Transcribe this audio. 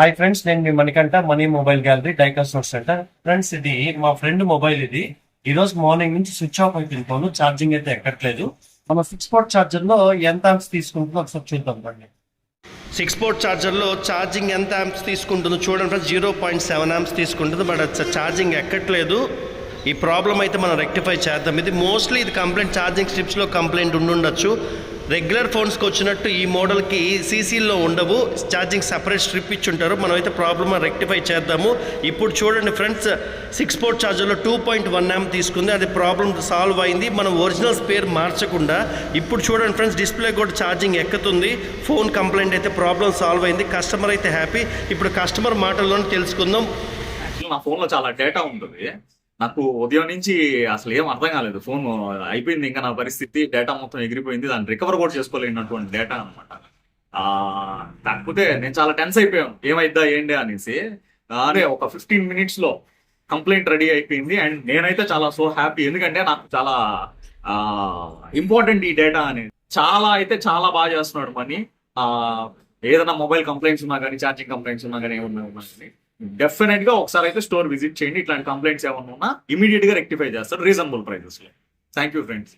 Hi friends, నేను మీ Manikanta, Money Mobile Gallery, డైకా స్టోర్ సెంటర్. ఫ్రెండ్స్, ఇది మా ఫ్రెండ్ మొబైల్. ఇది ఈ రోజు మార్నింగ్ నుంచి స్విచ్ ఆఫ్ అయిపోయింది ఫోన్. ఛార్జింగ్ అయితే ఎక్కట్లేదు. మన 6 పోర్ట్ ఛార్జర్ లో ఎంత ఆంప్స్ తీసుకుంటుందో ఒకసారి చూద్దాం రండి. 6 పోర్ట్ ఛార్జర్లో ఛార్జింగ్ ఎంత యాంప్స్ తీసుకుంటుందో చూడండి ఫ్రెండ్స్. 0.7 యాంప్స్ తీసుకుంటుంది, బట్ అది ఛార్జింగ్ ఎక్కట్లేదు. ఈ ప్రాబ్లం అయితే మనం రెక్టిఫై చేద్దాం. ఇది మోస్ట్లీ ఇది కంప్లైంట్ ఛార్జింగ్ స్ట్రిప్స్లో కంప్లైంట్ ఉండుండొచ్చు. రెగ్యులర్ ఫోన్స్కి వచ్చినట్టు ఈ మోడల్కి సీసీల్లో ఉండవు, ఛార్జింగ్ సపరేట్ స్ట్రిప్ ఇచ్చి ఉంటారు. మనం అయితే ప్రాబ్లమ్ రెక్టిఫై చేద్దాము. ఇప్పుడు చూడండి ఫ్రెండ్స్, 6 పోర్ట్ ఛార్జర్లో 2.1 యాంప్ తీసుకుంది. అది ప్రాబ్లం సాల్వ్ అయింది. మనం ఒరిజినల్ స్పేర్ మార్చకుండా ఇప్పుడు చూడండి ఫ్రెండ్స్, డిస్ప్లే కూడా ఛార్జింగ్ ఎక్కుతుంది. ఫోన్ కంప్లైంట్ అయితే ప్రాబ్లం సాల్వ్ అయింది. కస్టమర్ అయితే హ్యాపీ. ఇప్పుడు కస్టమర్ మాటల్లోనే తెలుసుకుందాం. యాక్చువల్లీ నా ఫోన్లో చాలా డేటా ఉంటుంది. నాకు ఉదయం నుంచి అసలు ఏం అర్థం కాలేదు. ఫోన్ అయిపోయింది, ఇంకా నా పరిస్థితి డేటా మొత్తం ఎగిరిపోయింది. దాన్ని రికవర్ కూడా చేసుకోలేనటువంటి డేటా అనమాట. కాకపోతే నేను చాలా టెన్స్ అయిపోయాను, ఏమైద్దా ఏంటి అనేసి. అదే ఒక 15 minutes కంప్లైంట్ రెడీ అయిపోయింది. అండ్ నేనైతే చాలా సో హ్యాపీ, ఎందుకంటే నాకు చాలా ఇంపార్టెంట్ ఈ డేటా అనేది. చాలా బాగా చేస్తున్నాడు మనీ. ఏదైనా మొబైల్ కంప్లైంట్స్ ఉన్నా కానీ, ఛార్జింగ్ కంప్లైంట్స్ ఉన్నా కానీ, ఏమన్నా ఉన్నా కానీ డెఫినెట్ గా ఒకసారి అయితే స్టోర్ విజిట్ చేయండి. ఇట్లాంటి కంప్లైంట్స్ ఏమన్నా ఉన్నా ఇమీడియట్ గా రెక్టిఫై చేస్తారు రీజనబుల్ ప్రైజెస్ లో. Thank you friends.